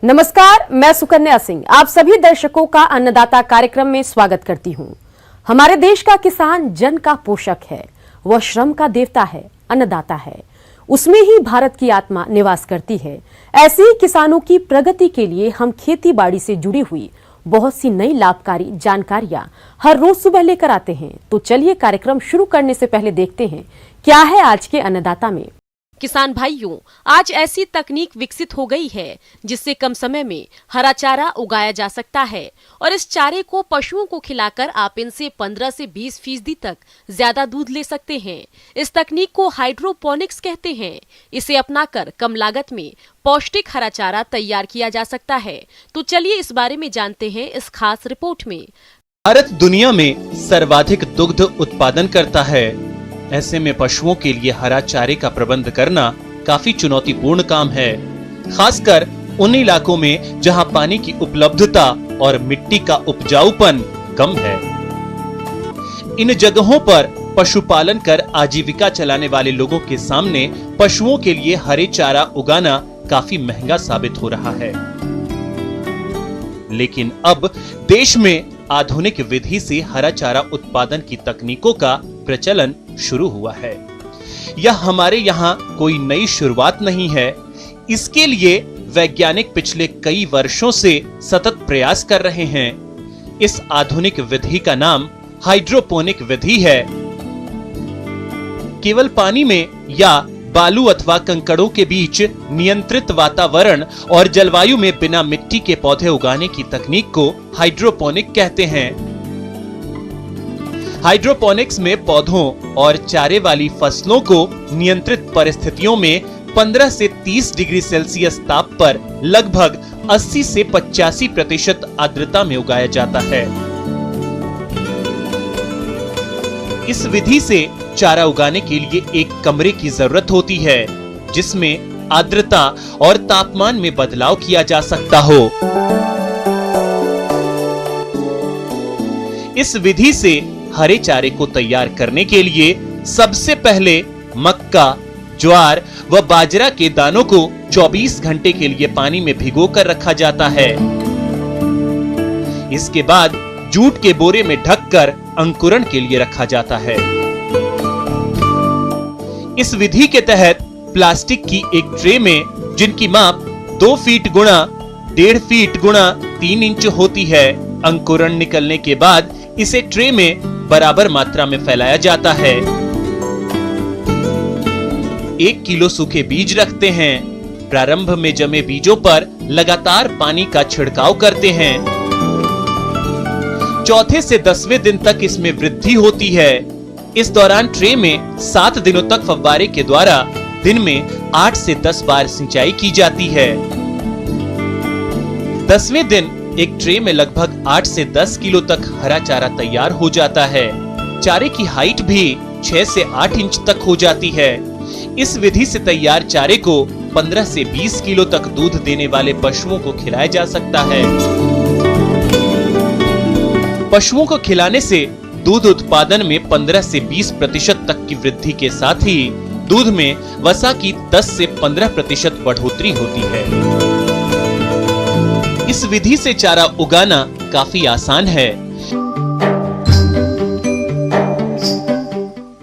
नमस्कार, मैं सुकन्या सिंह आप सभी दर्शकों का अन्नदाता कार्यक्रम में स्वागत करती हूं। हमारे देश का किसान जन का पोषक है, वह श्रम का देवता है, अन्नदाता है। उसमें ही भारत की आत्मा निवास करती है। ऐसे ही किसानों की प्रगति के लिए हम खेती बाड़ी से जुड़ी हुई बहुत सी नई लाभकारी जानकारियां हर रोज सुबह लेकर आते हैं। तो चलिए कार्यक्रम शुरू करने से पहले देखते हैं क्या है आज के अन्नदाता में। किसान भाइयों, आज ऐसी तकनीक विकसित हो गई है जिससे कम समय में हरा चारा उगाया जा सकता है और इस चारे को पशुओं को खिलाकर आप इनसे 15 से 20% तक ज्यादा दूध ले सकते हैं। इस तकनीक को हाइड्रोपोनिक्स कहते हैं। इसे अपनाकर कम लागत में पौष्टिक हरा चारा तैयार किया जा सकता है। तो चलिए इस बारे में जानते हैं इस खास रिपोर्ट में। भारत दुनिया में सर्वाधिक दुग्ध उत्पादन करता है। ऐसे में पशुओं के लिए हरा चारे का प्रबंध करना काफी चुनौतीपूर्ण काम है, खासकर उन इलाकों में जहां पानी की उपलब्धता और मिट्टी का उपजाऊपन कम है। इन जगहों पर पशुपालन कर आजीविका चलाने वाले लोगों के सामने पशुओं के लिए हरे चारा उगाना काफी महंगा साबित हो रहा है। लेकिन अब देश में आधुनिक विधि से हरा चारा उत्पादन की तकनीकों का प्रचलन शुरू हुआ है। यह हमारे यहाँ कोई नई शुरुआत नहीं है। इसके लिए वैज्ञानिक पिछले कई वर्षों से सतत प्रयास कर रहे हैं। इस आधुनिक विधि का नाम हाइड्रोपोनिक विधि है। केवल पानी में या बालू अथवा कंकड़ों के बीच नियंत्रित वातावरण और जलवायु में बिना मिट्टी के पौधे उगाने की तकनीक को हाइड्रोपोनिक कहते हैं। हाइड्रोपोनिक्स में पौधों और चारे वाली फसलों को नियंत्रित परिस्थितियों में 15 से 30 डिग्री सेल्सियस ताप पर लगभग 80 से 85% आर्द्रता में उगाया जाता है। इस विधि से चारा उगाने के लिए एक कमरे की जरूरत होती है जिसमें आर्द्रता और तापमान में बदलाव किया जा सकता हो। इस विधि से हरे चारे को तैयार करने के लिए सबसे पहले मक्का, ज्वार व बाजरा के दानों को 24 घंटे के लिए पानी में भिगोकर रखा जाता है। इसके बाद जूट के बोरे में ढककर अंकुरण के लिए रखा जाता है। इस विधि के तहत प्लास्टिक की एक ट्रे में जिनकी माप 2 फीट गुणा 1.5 फीट गुणा 3 इंच होती है, अंकुरण निकलने के बाद इसे ट्रे में बराबर मात्रा में फैलाया जाता है। 1 किलो सूखे बीज रखते हैं। प्रारंभ में जमे बीजों पर लगातार पानी का छिड़काव करते हैं। चौथे से 10वें दिन तक इसमें वृद्धि होती है। इस दौरान ट्रे में 7 दिनों तक फव्वारे के द्वारा दिन में 8 से 10 बार सिंचाई की जाती है। 10वें दिन एक ट्रे में लगभग 8 से 10 किलो तक हरा चारा तैयार हो जाता है। चारे की हाइट भी 6 से 8 इंच तक हो जाती है। इस विधि से तैयार चारे को 15 से 20 किलो तक दूध देने वाले पशुओं को खिलाया जा सकता है। पशुओं को खिलाने से दूध उत्पादन में 15 से 20% तक की वृद्धि के साथ ही दूध में वसा की 10 से 15% बढ़ोतरी होती है। इस विधि से चारा उगाना काफी आसान है।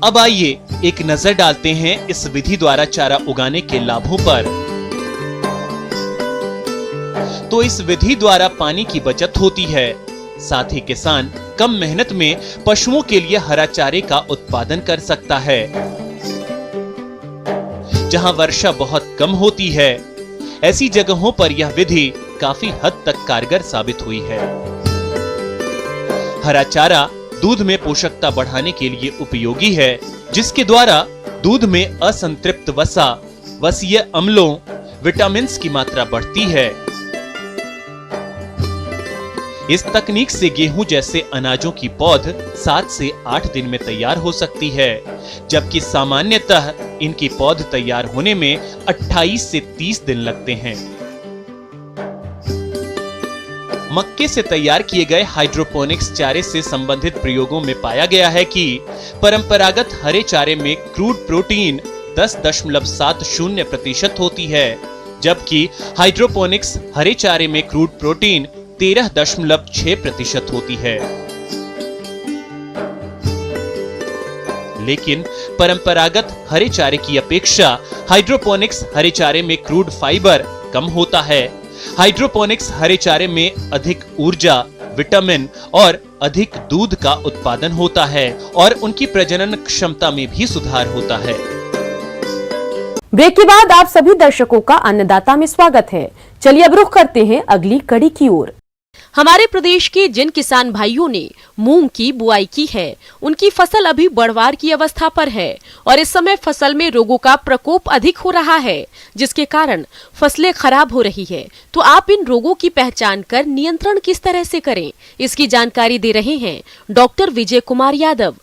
अब आइए एक नजर डालते हैं इस विधि द्वारा चारा उगाने के लाभों पर। तो इस विधि द्वारा पानी की बचत होती है, साथ ही किसान कम मेहनत में पशुओं के लिए हरा चारे का उत्पादन कर सकता है। जहां वर्षा बहुत कम होती है, ऐसी जगहों पर यह विधि काफी हद तक कारगर साबित हुई है। हरा चारा दूध में पोषकता बढ़ाने के लिए उपयोगी है, जिसके द्वारा दूध में असंतृप्त वसा, वसीय अम्लों, विटामिन की मात्रा बढ़ती है। इस तकनीक से गेहूं जैसे अनाजों की पौध 7 से 8 दिन में तैयार हो सकती है, जबकि सामान्यतः इनकी पौध तैयार होने में 28 से 30 दिन लगते हैं। मक्के से तैयार किए गए हाइड्रोपोनिक्स चारे से संबंधित प्रयोगों में पाया गया है कि परंपरागत हरे चारे में क्रूड प्रोटीन 10.70% होती है, जबकि हाइड्रोपोनिक्स हरे चारे में क्रूड प्रोटीन 13.6% होती है। लेकिन परंपरागत हरे चारे की अपेक्षा हाइड्रोपोनिक्स हरे चारे में क्रूड फाइबर कम होता है। हाइड्रोपोनिक्स हरे चारे में अधिक ऊर्जा, विटामिन और अधिक दूध का उत्पादन होता है और उनकी प्रजनन क्षमता में भी सुधार होता है। ब्रेक के बाद आप सभी दर्शकों का अन्नदाता में स्वागत है। चलिए अब रुख करते हैं अगली कड़ी की ओर। हमारे प्रदेश के जिन किसान भाइयों ने मूंग की बुआई की है, उनकी फसल अभी बढ़वार की अवस्था पर है और इस समय फसल में रोगों का प्रकोप अधिक हो रहा है, जिसके कारण फसलें खराब हो रही है। तो आप इन रोगों की पहचान कर नियंत्रण किस तरह से करें, इसकी जानकारी दे रहे हैं डॉक्टर विजय कुमार यादव।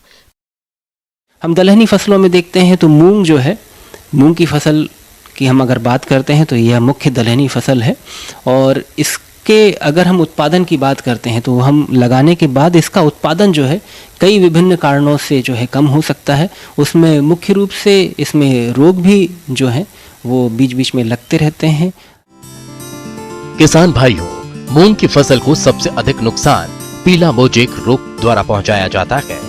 हम दलहनी फसलों में देखते हैं तो मूंग जो है, मूंग की फसल की हम अगर बात करते हैं तो यह मुख्य दलहनी फसल है और इसके अगर हम उत्पादन की बात करते हैं तो हम लगाने के बाद इसका उत्पादन जो है कई विभिन्न कारणों से जो है कम हो सकता है। उसमें मुख्य रूप से इसमें रोग भी जो है वो बीच बीच में लगते रहते हैं। किसान भाइयों, मूंग की फसल को सबसे अधिक नुकसान पीला मोजेक रोग द्वारा पहुंचाया जाता है।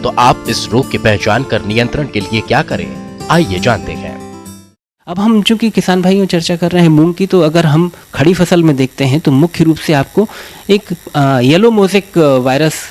तो आप इस रोग की पहचान कर नियंत्रण के लिए क्या करें, आइए जानते हैं। अब हम चूंकि किसान भाइयों चर्चा कर रहे हैं मूंग की, तो अगर हम खड़ी फसल में देखते हैं तो मुख्य रूप से आपको एक येलो मोज़ेक वायरस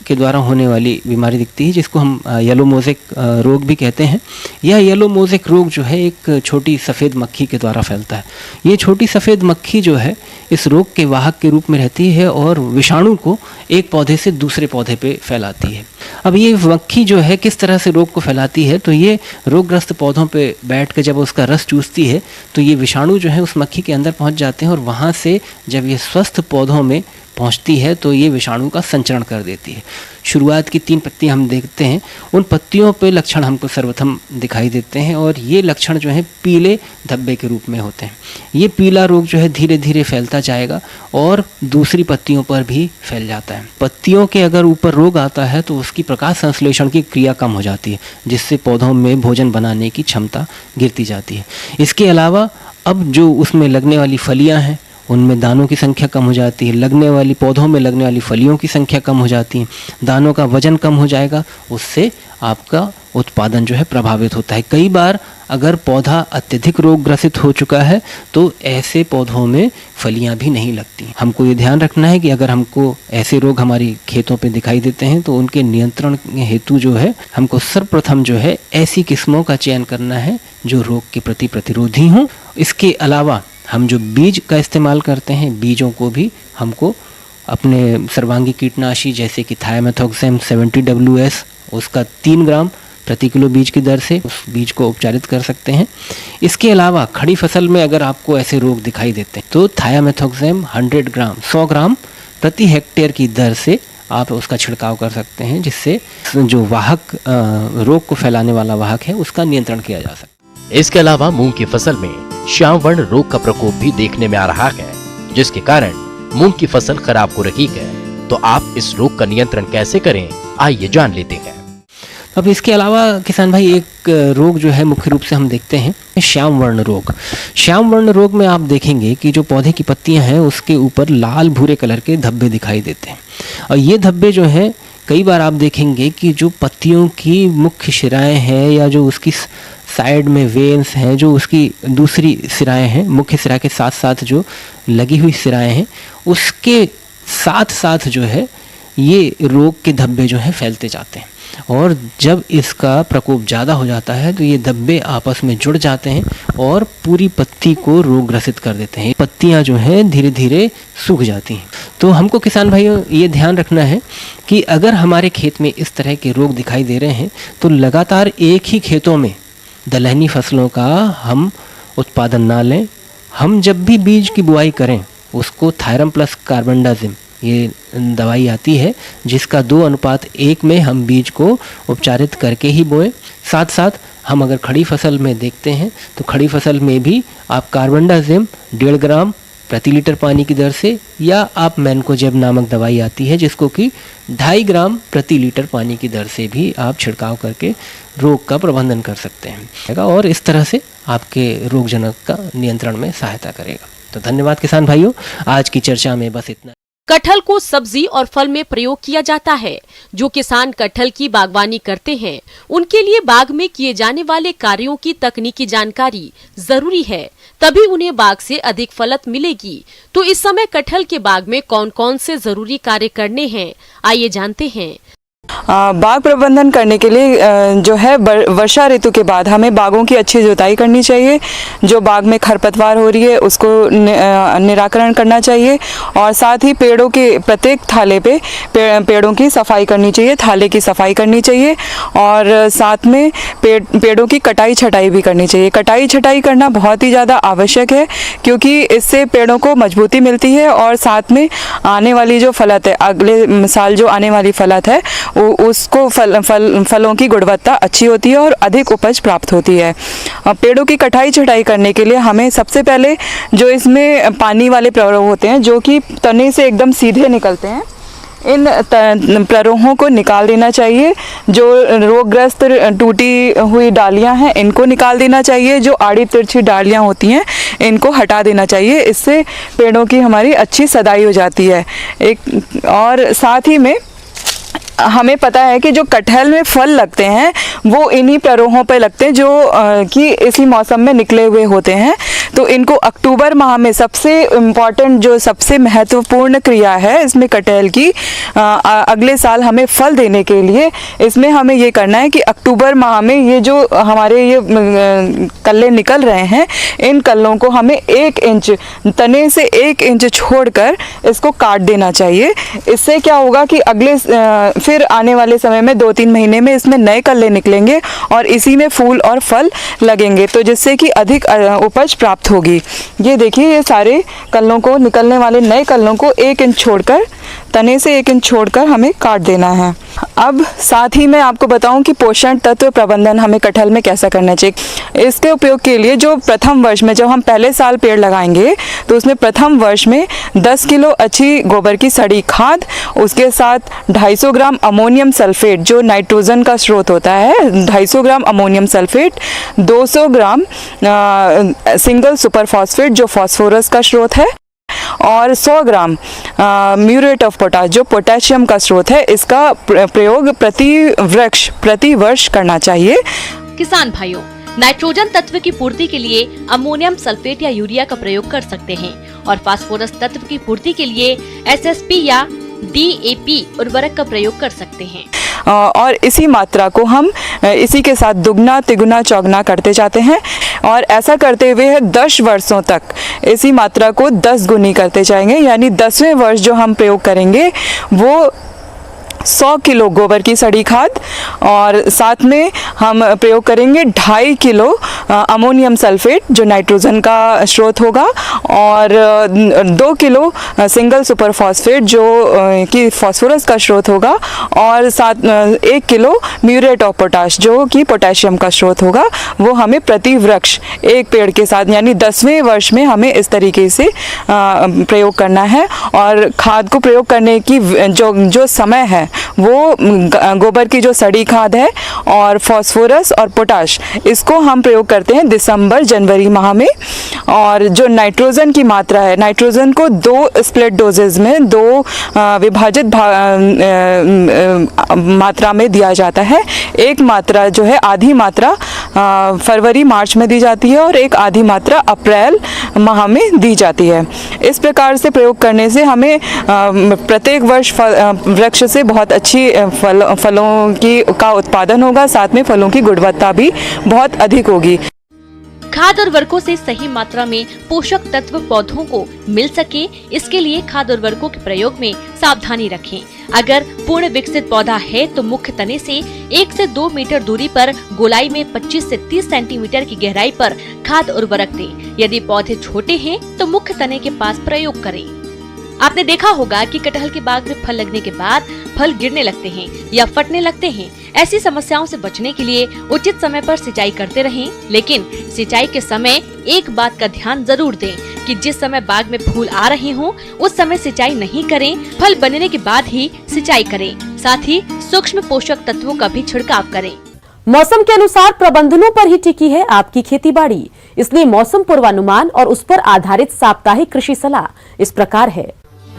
के द्वारा होने वाली बीमारी दिखती है, जिसको हम येलो मोज़ेक रोग भी कहते हैं। यह येलो मोज़ेक रोग जो है एक छोटी सफ़ेद मक्खी के द्वारा फैलता है। ये छोटी सफ़ेद मक्खी जो है इस रोग के वाहक के रूप में रहती है और विषाणु को एक पौधे से दूसरे पौधे पे फैलाती है। अब ये मक्खी जो है किस तरह से रोग को फैलाती है, तो ये रोगग्रस्त पौधों पे बैठ कर जब उसका रस चूसती है तो ये विषाणु जो है उस मक्खी के अंदर पहुंच जाते हैं और वहाँ से जब ये स्वस्थ पौधों में पहुंचती है तो ये विषाणु का संचरण कर देती है। शुरुआत की 3 पत्तियां हम देखते हैं, उन पत्तियों पे लक्षण हमको सर्वप्रथम दिखाई देते हैं और ये लक्षण जो है पीले धब्बे के रूप में होते हैं। ये पीला रोग जो है धीरे धीरे फैलता जाएगा और दूसरी पत्तियों पर भी फैल जाता है। पत्तियों के अगर ऊपर रोग आता है तो उसकी प्रकाश संश्लेषण की क्रिया कम हो जाती है, जिससे पौधों में भोजन बनाने की क्षमता गिरती जाती है। इसके अलावा अब जो उसमें लगने वाली फलियाँ हैं उनमें दानों की संख्या कम हो जाती है, लगने वाली पौधों में लगने वाली फलियों की संख्या कम हो जाती है, दानों का वजन कम हो जाएगा, उससे आपका उत्पादन जो है प्रभावित होता है। कई बार अगर पौधा अत्यधिक रोग ग्रसित हो चुका है तो ऐसे पौधों में फलियां भी नहीं लगती। हमको ये ध्यान रखना है कि अगर हमको ऐसे रोग हमारी खेतों पे दिखाई देते हैं तो उनके नियंत्रण हेतु जो है हमको सर्वप्रथम जो है ऐसी किस्मों का चयन करना है जो रोग के प्रति प्रतिरोधी हों। इसके अलावा हम जो बीज का इस्तेमाल करते हैं, बीजों को भी हमको अपने सर्वांगी कीटनाशी जैसे कि थायामेथोक्सैम 70 WS उसका 3 ग्राम प्रति किलो बीज की दर से उस बीज को उपचारित कर सकते हैं। इसके अलावा खड़ी फसल में अगर आपको ऐसे रोग दिखाई देते हैं तो थायामेथोक्सैम 100 ग्राम प्रति हेक्टेयर की दर से आप उसका छिड़काव कर सकते हैं, जिससे जो वाहक रोग को फैलाने वाला वाहक है उसका नियंत्रण किया जा सकता है। इसके अलावा मूंग की फसल में श्याम वर्ण रोग का प्रकोप भी देखने में आ रहा है, जिसके कारण मूंग की फसल खराब हो रही है। तो आप इस रोग का नियंत्रण कैसे करें, आइए जान लेते हैं। अब इसके अलावा किसान भाई एक रोग जो है मुख्य रूप से हम देखते हैं श्याम वर्ण रोग। श्याम वर्ण रोग में आप देखेंगे कि जो पौधे की पत्तियां हैं उसके ऊपर लाल भूरे कलर के धब्बे दिखाई देते हैं और ये धब्बे जो हैं कई बार आप देखेंगे कि जो पत्तियों की मुख्य शिराएं हैं या जो उसकी साइड में वेन्स हैं, जो उसकी दूसरी सिराएं हैं, मुख्य सिरा के साथ साथ जो लगी हुई सिराएं हैं उसके साथ साथ जो है ये रोग के धब्बे जो हैं फैलते जाते हैं और जब इसका प्रकोप ज़्यादा हो जाता है तो ये धब्बे आपस में जुड़ जाते हैं और पूरी पत्ती को रोग ग्रसित कर देते हैं। पत्तियां जो हैं धीरे धीरे सूख जाती हैं। तो हमको किसान भाइयों ये ध्यान रखना है कि अगर हमारे खेत में इस तरह के रोग दिखाई दे रहे हैं तो लगातार एक ही खेतों में दलहनी फसलों का हम उत्पादन ना लें। हम जब भी बीज की बुआई करें उसको थायरम प्लस कार्बेंडाजिम ये दवाई आती है जिसका 2:1 में हम बीज को उपचारित करके ही बोएं। साथ साथ हम अगर खड़ी फसल में देखते हैं तो खड़ी फसल में भी आप कार्बेंडाजिम 1.5 ग्राम प्रति लीटर पानी की दर से या आप मैनकोजेब नामक दवाई आती है जिसको कि 2.5 ग्राम प्रति लीटर पानी की दर से भी आप छिड़काव करके रोग का प्रबंधन कर सकते हैं और इस तरह से आपके रोगजनक का नियंत्रण में सहायता करेगा। तो धन्यवाद किसान भाइयों, आज की चर्चा में बस इतना। कटहल को सब्जी और फल में प्रयोग किया जाता है। जो किसान कटहल की बागवानी करते हैं उनके लिए बाग में किए जाने वाले कार्यों की तकनीकी जानकारी जरूरी है, तभी उन्हें बाग से अधिक फलत मिलेगी। तो इस समय कटहल के बाग में कौन कौन से जरूरी कार्य करने हैं, आइए जानते हैं। बाग प्रबंधन करने के लिए जो है वर्षा ऋतु के बाद हमें बागों की अच्छी जुताई करनी चाहिए। जो बाग में खरपतवार हो रही है उसको निराकरण करना चाहिए और साथ ही पेड़ों के प्रत्येक थाले पे पेड़ों की सफाई करनी चाहिए, थाले की सफाई करनी चाहिए और साथ में पेड़ों की कटाई छटाई भी करनी चाहिए। कटाई छटाई करना बहुत ही ज़्यादा आवश्यक है क्योंकि इससे पेड़ों को मजबूती मिलती है और साथ में आने वाली जो फलत है, अगले साल जो आने वाली फलत है उसको फलों की गुणवत्ता अच्छी होती है और अधिक उपज प्राप्त होती है। पेड़ों की कटाई छटाई करने के लिए हमें सबसे पहले जो इसमें पानी वाले प्ररोह होते हैं जो कि तने से एकदम सीधे निकलते हैं, इन प्ररोहों को निकाल देना चाहिए। जो रोगग्रस्त टूटी हुई डालियां हैं इनको निकाल देना चाहिए। जो आड़ी तिरछी डालियां होती हैं इनको हटा देना चाहिए। इससे पेड़ों की हमारी अच्छी सदाई हो जाती है। और साथ ही में हमें पता है कि जो कटहल में फल लगते हैं वो इन्हीं प्ररोहों पर लगते हैं जो कि इसी मौसम में निकले हुए होते हैं। तो इनको अक्टूबर माह में सबसे इम्पॉर्टेंट जो सबसे महत्वपूर्ण क्रिया है इसमें कटहल की, अगले साल हमें फल देने के लिए इसमें हमें ये करना है कि अक्टूबर माह में ये जो हमारे ये कल्ले निकल रहे हैं इन कल्लों को हमें 1 इंच तने से 1 इंच छोड़कर इसको काट देना चाहिए। इससे क्या होगा कि अगले फिर आने वाले समय में 2-3 महीने में इसमें नए कल्ले निकलेंगे और इसी में फूल और फल लगेंगे, तो जिससे कि अधिक उपज प्राप्त होगी। ये देखिए ये सारे कल्लों को, निकलने वाले नए कल्लों को 1 इंच छोड़कर, तने से 1 इंच छोड़कर हमें काट देना है। अब साथ ही मैं आपको बताऊं कि पोषण तत्व प्रबंधन हमें कटहल में कैसा करना चाहिए। इसके उपयोग के लिए जो प्रथम वर्ष में जब हम पहले साल पेड़ लगाएंगे तो उसमें प्रथम वर्ष में 10 किलो अच्छी गोबर की सड़ी खाद, उसके साथ 250 ग्राम अमोनियम सल्फेट जो नाइट्रोजन का स्रोत होता है, 250 ग्राम अमोनियम सल्फेट, 200 ग्राम सिंगल सुपर फॉस्फेट जो फास्फोरस का स्रोत है और 100 ग्राम म्यूरेट ऑफ पोटाश जो पोटेशियम का स्रोत है। इसका प्रयोग प्रति वर्ष करना चाहिए। किसान भाइयों, नाइट्रोजन तत्व की पूर्ति के लिए अमोनियम सल्फेट या यूरिया का प्रयोग कर सकते हैं और फास्फोरस तत्व की पूर्ति के लिए एसएसपी या DAP उर्वरक का प्रयोग कर सकते हैं। और इसी मात्रा को हम इसी के साथ दुगना तिगुना चौगुना करते जाते हैं और ऐसा करते हुए 10 वर्षों तक इसी मात्रा को 10 गुनी करते जाएंगे। यानी 10वें वर्ष जो हम प्रयोग करेंगे वो 100 किलो गोबर की सड़ी खाद और साथ में हम प्रयोग करेंगे 2.5 किलो अमोनियम सल्फेट जो नाइट्रोजन का स्रोत होगा और 2 किलो सिंगल सुपर फॉस्फेट जो कि फास्फोरस का स्रोत होगा और साथ 1 किलो म्यूरेट ऑफ पोटाश जो कि पोटेशियम का स्रोत होगा। वो हमें प्रति वृक्ष एक पेड़ के साथ यानी 10वें वर्ष में हमें इस तरीके से प्रयोग करना है। और खाद को प्रयोग करने की जो समय है वो गोबर की जो सड़ी खाद है और फास्फोरस और पोटाश इसको हम प्रयोग करते हैं दिसंबर जनवरी माह में। और जो नाइट्रोजन की मात्रा है, नाइट्रोजन को 2 स्प्लिट डोजेज में 2 विभाजित मात्रा में दिया जाता है। एक मात्रा जो है आधी मात्रा फरवरी मार्च में दी जाती है और एक आधी मात्रा अप्रैल माह में दी जाती है। इस प्रकार से प्रयोग करने से हमें प्रत्येक वर्ष वृक्ष से बहुत अच्छी फलों का उत्पादन होगा, साथ में फलों की गुणवत्ता भी बहुत अधिक होगी। खाद और उर्वरकों से सही मात्रा में पोषक तत्व पौधों को मिल सके, इसके लिए खाद और उर्वरकों के प्रयोग में सावधानी रखें। अगर पूर्ण विकसित पौधा है तो मुख्य तने से 1 से 2 मीटर दूरी पर गोलाई में 25 से 30 सेंटीमीटर की गहराई पर खाद और उर्वरक दें। यदि पौधे छोटे हैं तो मुख्य तने के पास प्रयोग करें। आपने देखा होगा कि कटहल के बाग में फल लगने के बाद फल गिरने लगते हैं या फटने लगते हैं। ऐसी समस्याओं से बचने के लिए उचित समय पर सिंचाई करते रहें, लेकिन सिंचाई के समय एक बात का ध्यान जरूर दें कि जिस समय बाग में फूल आ रहे हों उस समय सिंचाई नहीं करें, फल बनने के बाद ही सिंचाई करें। साथ ही सूक्ष्म पोषक तत्वों का भी छिड़काव करें। मौसम के अनुसार प्रबंधनों पर ही टिकी है आपकी खेतीबाड़ी, इसलिए मौसम पूर्वानुमान और उस पर आधारित साप्ताहिक कृषि सलाह इस प्रकार है।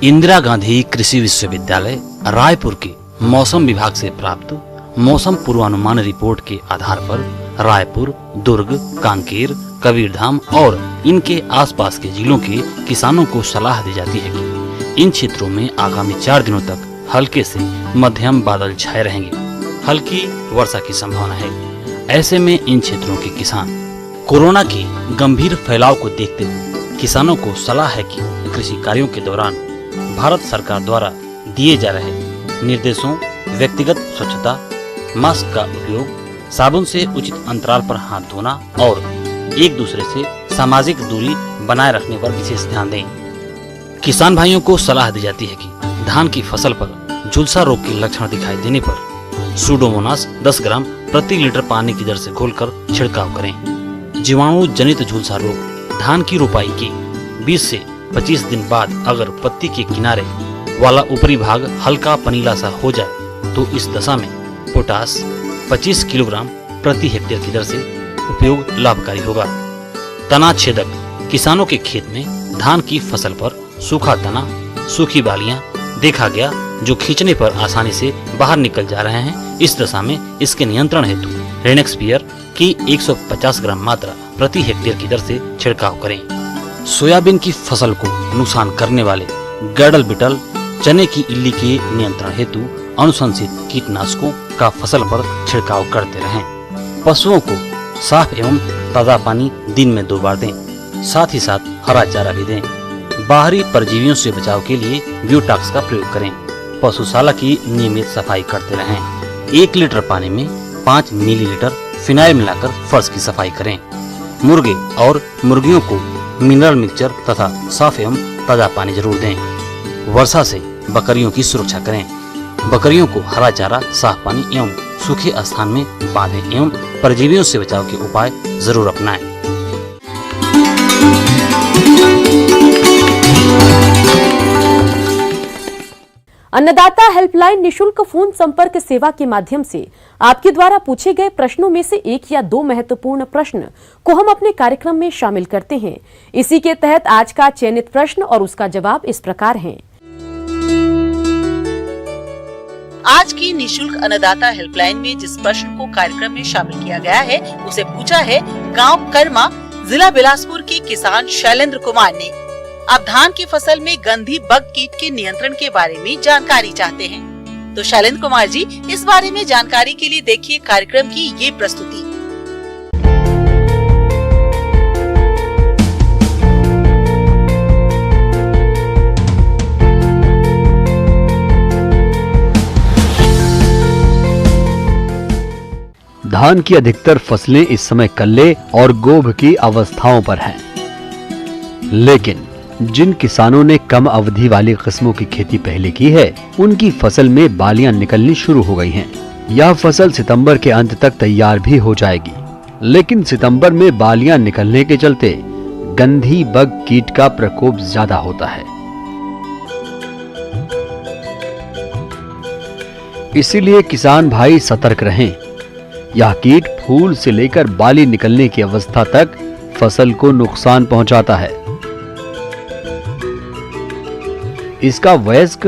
इंदिरा गांधी कृषि विश्वविद्यालय रायपुर के मौसम विभाग से प्राप्त मौसम पूर्वानुमान रिपोर्ट के आधार पर रायपुर, दुर्ग, कांकेर, कबीरधाम और इनके आसपास के जिलों के किसानों को सलाह दी जाती है कि इन क्षेत्रों में आगामी 4 दिनों तक हल्के से मध्यम बादल छाए रहेंगे, हल्की वर्षा की संभावना है। ऐसे में इन क्षेत्रों के किसान कोरोना के गंभीर फैलाव को देखते हुए किसानों को सलाह है कि कृषि कार्यों के दौरान भारत सरकार द्वारा दिए जा रहे निर्देशों, व्यक्तिगत स्वच्छता, मास्क का उपयोग, साबुन से उचित अंतराल पर हाथ धोना और एक दूसरे से सामाजिक दूरी बनाए रखने पर विशेष ध्यान दें। किसान भाइयों को सलाह दी जाती है कि धान की फसल पर झुलसा रोग के लक्षण दिखाई देने पर सूडोमोनास 10 ग्राम प्रति लीटर पानी की दर से घोलकर छिड़काव करें। जीवाणु जनित झुलसा रोग धान की रोपाई के 20 से 25 दिन बाद अगर पत्ती के किनारे वाला ऊपरी भाग हल्का पनीला सा हो जाए तो इस दशा में पोटास 25 किलोग्राम प्रति हेक्टेयर की दर से उपयोग लाभकारी होगा। तना छेदक किसानों के खेत में धान की फसल पर सूखा तना, सूखी बालियां देखा गया जो खींचने पर आसानी से बाहर निकल जा रहे हैं। इस दशा में इसके नियंत्रण हेतु रेनेक्सपियर की 150 ग्राम मात्रा प्रति हेक्टेयर की दर से छिड़काव करें। सोयाबीन की फसल को नुकसान करने वाले गैडल बिटल, चने की इल्ली के नियंत्रण हेतु अनुशंसित कीटनाशकों का फसल पर छिड़काव करते रहें। पशुओं को साफ एवं ताज़ा पानी दिन में 2 बार दें, साथ ही साथ हरा चारा भी दें। बाहरी परजीवियों से बचाव के लिए ब्यूटॉक्स का प्रयोग करें। पशुशाला की नियमित सफाई करते रहें। 1 लीटर पानी में 5 मिलीलीटर फिनाइल मिलाकर फर्श की सफाई करें। मुर्गे और मुर्गियों को मिनरल मिक्सचर तथा साफ एवं ताज़ा पानी जरूर दें। वर्षा से बकरियों की सुरक्षा करें। बकरियों को हरा चारा, साफ पानी एवं सूखे स्थान में बांधें एवं परजीवियों से बचाव के उपाय जरूर अपनाएं। अन्नदाता हेल्पलाइन निशुल्क फोन संपर्क सेवा के माध्यम से आपके द्वारा पूछे गए प्रश्नों में से 1 या 2 महत्वपूर्ण प्रश्न को हम अपने कार्यक्रम में शामिल करते हैं। इसी के तहत आज का चयनित प्रश्न और उसका जवाब इस प्रकार है। आज की निशुल्क अन्नदाता हेल्पलाइन में जिस प्रश्न को कार्यक्रम में शामिल किया गया है उसे पूछा है गांव कर्मा, जिला बिलासपुर के किसान शैलेंद्र कुमार ने। आप धान की फसल में गंधी बग कीट के नियंत्रण के बारे में जानकारी चाहते हैं। तो शैलेंद्र कुमार जी, इस बारे में जानकारी के लिए देखिए कार्यक्रम की ये प्रस्तुति। धान की अधिकतर फसलें इस समय कल्ले और गोभ की अवस्थाओं पर हैं, लेकिन जिन किसानों ने कम अवधि वाली किस्मों की खेती पहले की है, उनकी फसल में बालियां निकलनी शुरू हो गई हैं। यह फसल सितंबर के अंत तक तैयार भी हो जाएगी, लेकिन सितंबर में बालियां निकलने के चलते गंधी बग कीट का प्रकोप ज्यादा होता है। इसीलिए किसान भाई सतर्क रहें। यह कीट फूल से लेकर बाली निकलने की अवस्था तक फसल को नुकसान पहुंचाता है। इसका वयस्क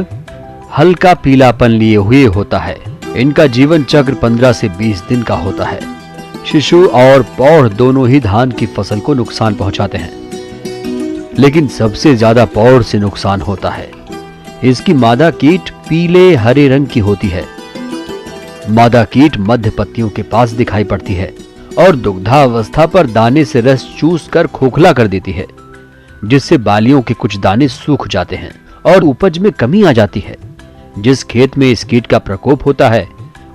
हल्का पीलापन लिए हुए होता है। इनका जीवन चक्र 15 से 20 दिन का होता है। शिशु और पौध दोनों ही धान की फसल को नुकसान पहुंचाते हैं, लेकिन सबसे ज्यादा पौध से नुकसान होता है। इसकी मादा कीट पीले हरे रंग की होती है। मादा कीट मध्य पत्तियों के पास दिखाई पड़ती है और दुग्धावस्था पर दाने से रस चूस कर खोखला कर देती है, जिससे बालियों के कुछ दाने सूख जाते हैं और उपज में कमी आ जाती है। जिस खेत में इस कीट का प्रकोप होता है,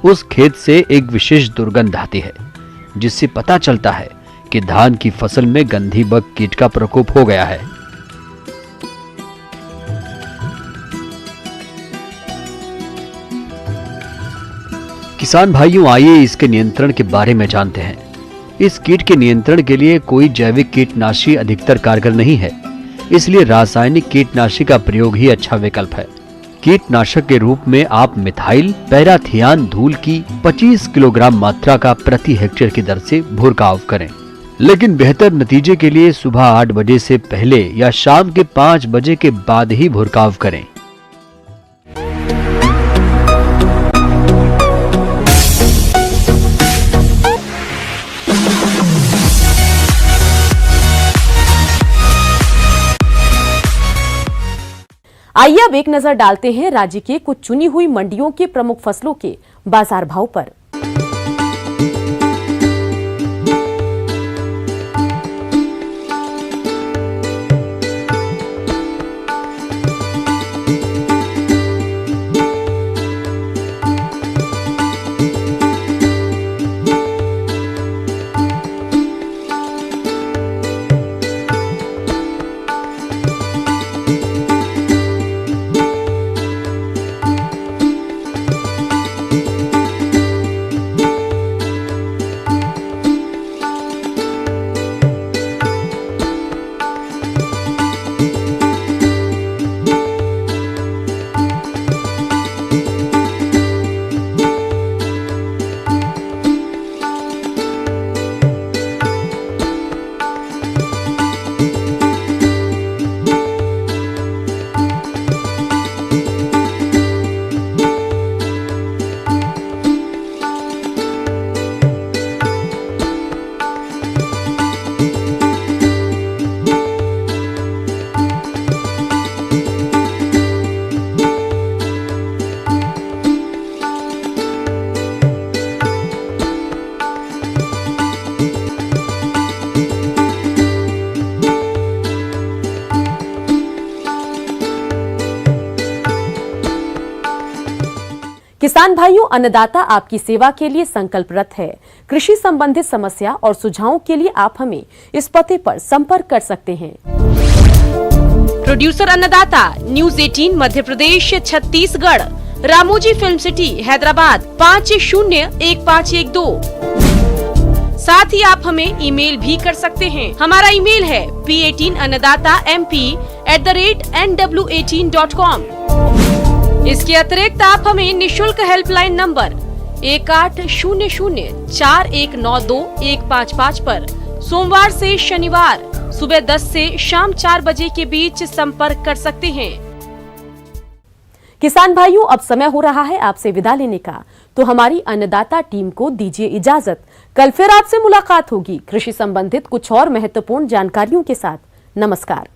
उस खेत से एक विशेष दुर्गंध आती है, जिससे पता चलता है कि धान की फसल में गंधी बग कीट का प्रकोप हो गया है। किसान भाइयों, आइए इसके नियंत्रण के बारे में जानते हैं। इस कीट के नियंत्रण के लिए कोई जैविक कीटनाशी अधिकतर कारगर नहीं है, इसलिए रासायनिक कीटनाशी का प्रयोग ही अच्छा विकल्प है। कीटनाशक के रूप में आप मिथाइल पैराथियान धूल की 25 किलोग्राम मात्रा का प्रति हेक्टेयर की दर से भुरकाव करें। लेकिन बेहतर नतीजे के लिए सुबह 8 बजे से पहले या शाम के 5 बजे के बाद ही भुरकाव करें। आइए अब एक नजर डालते हैं राज्य के कुछ चुनी हुई मंडियों के प्रमुख फसलों के बाजार भाव पर। किसान भाइयों, अन्नदाता आपकी सेवा के लिए संकल्परत है। कृषि संबंधित समस्या और सुझावों के लिए आप हमें इस पते पर संपर्क कर सकते हैं। प्रोड्यूसर अन्नदाता, news 18 Madhya Pradesh Chhattisgarh, Ramoji film city Hyderabad 501512। साथ ही आप हमें ईमेल भी कर सकते हैं। हमारा ईमेल है p18annadatamp@nw18.com। इसके अतिरिक्त आप हमें निशुल्क हेल्पलाइन नंबर 18004192-155 पर सोमवार से शनिवार सुबह 10 से शाम 4 बजे के बीच संपर्क कर सकते हैं। किसान भाइयों, अब समय हो रहा है आपसे विदा लेने का, तो हमारी अन्नदाता टीम को दीजिए इजाजत। कल फिर आपसे मुलाकात होगी कृषि संबंधित कुछ और महत्वपूर्ण जानकारियों के साथ। नमस्कार।